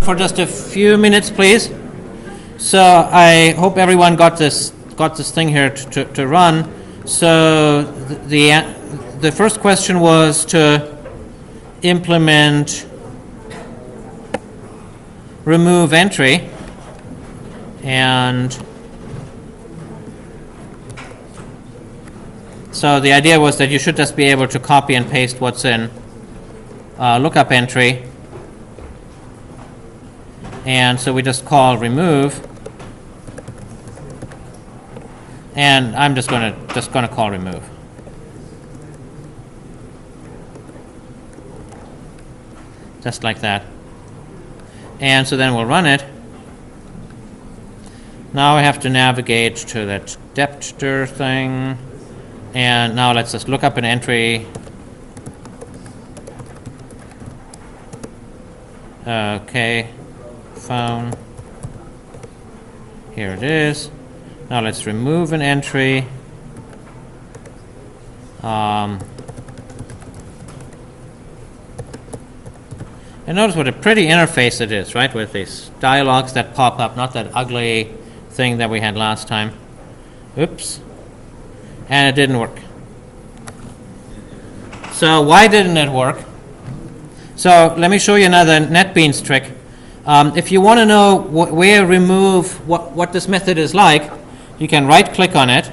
for just a few minutes, please. So I hope everyone got this thing here to run. So the first question was to implement remove entry, and so the idea was that you should just be able to copy and paste what's in lookup entry. And so we just call remove, and I'm just going to call remove. Just like that. And so then we'll run it. Now I have to navigate to that deptr thing, and now let's just look up an entry. Okay. Phone. Here it is. Now let's remove an entry. And notice what a pretty interface it is, right? With these dialogues that pop up, not that ugly thing that we had last time. Oops. And it didn't work. So why didn't it work? So let me show you another NetBeans trick. If you want to know where remove, what this method is like, you can right-click on it,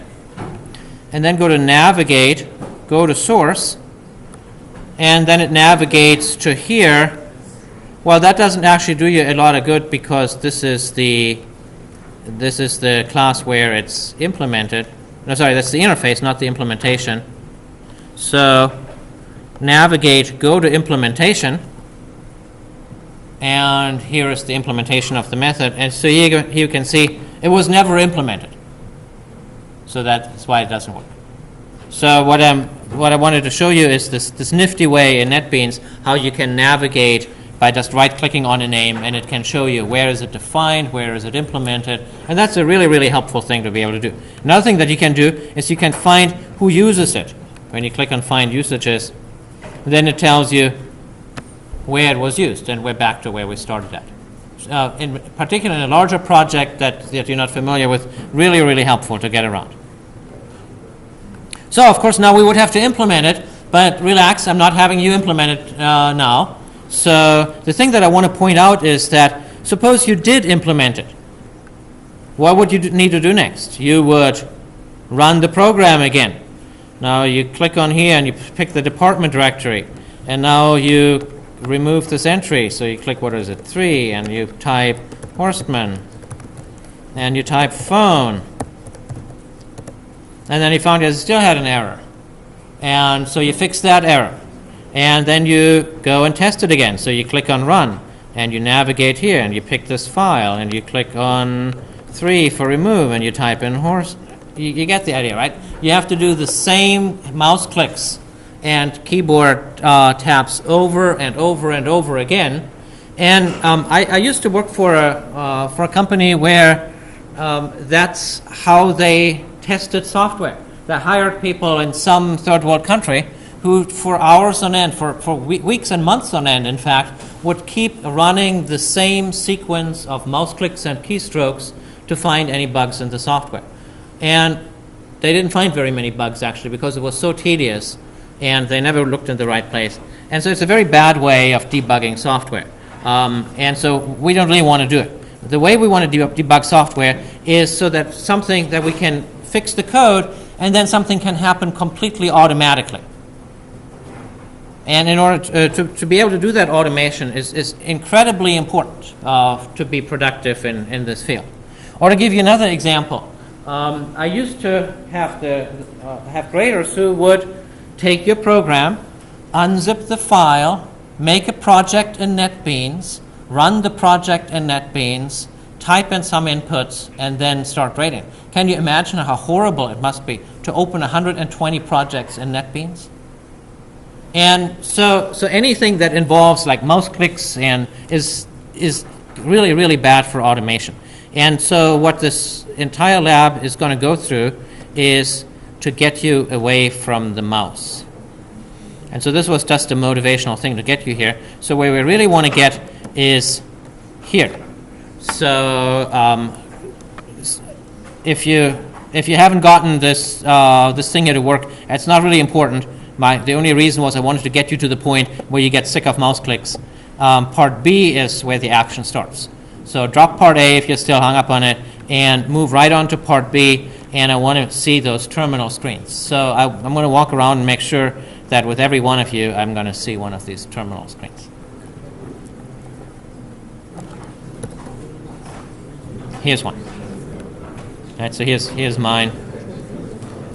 and then go to Navigate, go to Source, and then it navigates to here. Well, that doesn't actually do you a lot of good, because this is the class where it's implemented. No, sorry, that's the interface, not the implementation. So navigate, go to implementation, and here is the implementation of the method. And so you can see it was never implemented. So that's why it doesn't work. So what I wanted to show you is this nifty way in NetBeans how you can navigate by just right-clicking on a name, and it can show you where is it defined, where is it implemented, and that's a really, really helpful thing to be able to do. Another thing that you can do is you can find who uses it. When you click on Find Usages, then it tells you where it was used, and we're back to where we started at. In particular, in a larger project that you're not familiar with, really, really helpful to get around. So, of course, now we would have to implement it, but relax, I'm not having you implement it now. So the thing that I want to point out is that suppose you did implement it. What would you need to do next? You would run the program again. Now you click on here and you pick the department directory, and now you remove this entry. So you click, what is it, 3, and you type Horstman, and you type phone, and then you found it still had an error, and so you fix that error, and then you go and test it again. So you click on run, and you navigate here, and you pick this file, and you click on 3 for remove, and you type in horse. You get the idea, right? You have to do the same mouse clicks and keyboard taps over and over and over again. And I used to work for a company where that's how they tested software. They hired people in some third world country who, for hours on end, for weeks and months on end, in fact, would keep running the same sequence of mouse clicks and keystrokes to find any bugs in the software. And they didn't find very many bugs, actually, because it was so tedious, and they never looked in the right place. And so it's a very bad way of debugging software. And so we don't really want to do it. The way we want to debug software is so that something that we can fix the code, and then something can happen completely automatically. And in order to be able to do that automation is incredibly important to be productive in this field. Or to give you another example, I used to have graders who would take your program, unzip the file, make a project in NetBeans, run the project in NetBeans, type in some inputs, and then start grading. Can you imagine how horrible it must be to open 120 projects in NetBeans? And so anything that involves like mouse clicks and is really, really bad for automation. And so what this entire lab is going to go through is to get you away from the mouse. And so this was just a motivational thing to get you here. So where we really want to get is here. So if you haven't gotten this this thing here to work, it's not really important. The only reason was I wanted to get you to the point where you get sick of mouse clicks. Part B is where the action starts. So drop part A if you're still hung up on it, and move right on to part B, and I want to see those terminal screens. So I'm going to walk around and make sure that with every one of you, I'm going to see one of these terminal screens. Here's one. All right, so here's mine.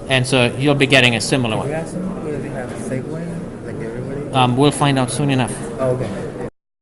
And so you'll be getting a similar one. Does he have Segway like everybody? We'll find out soon enough. Oh, okay.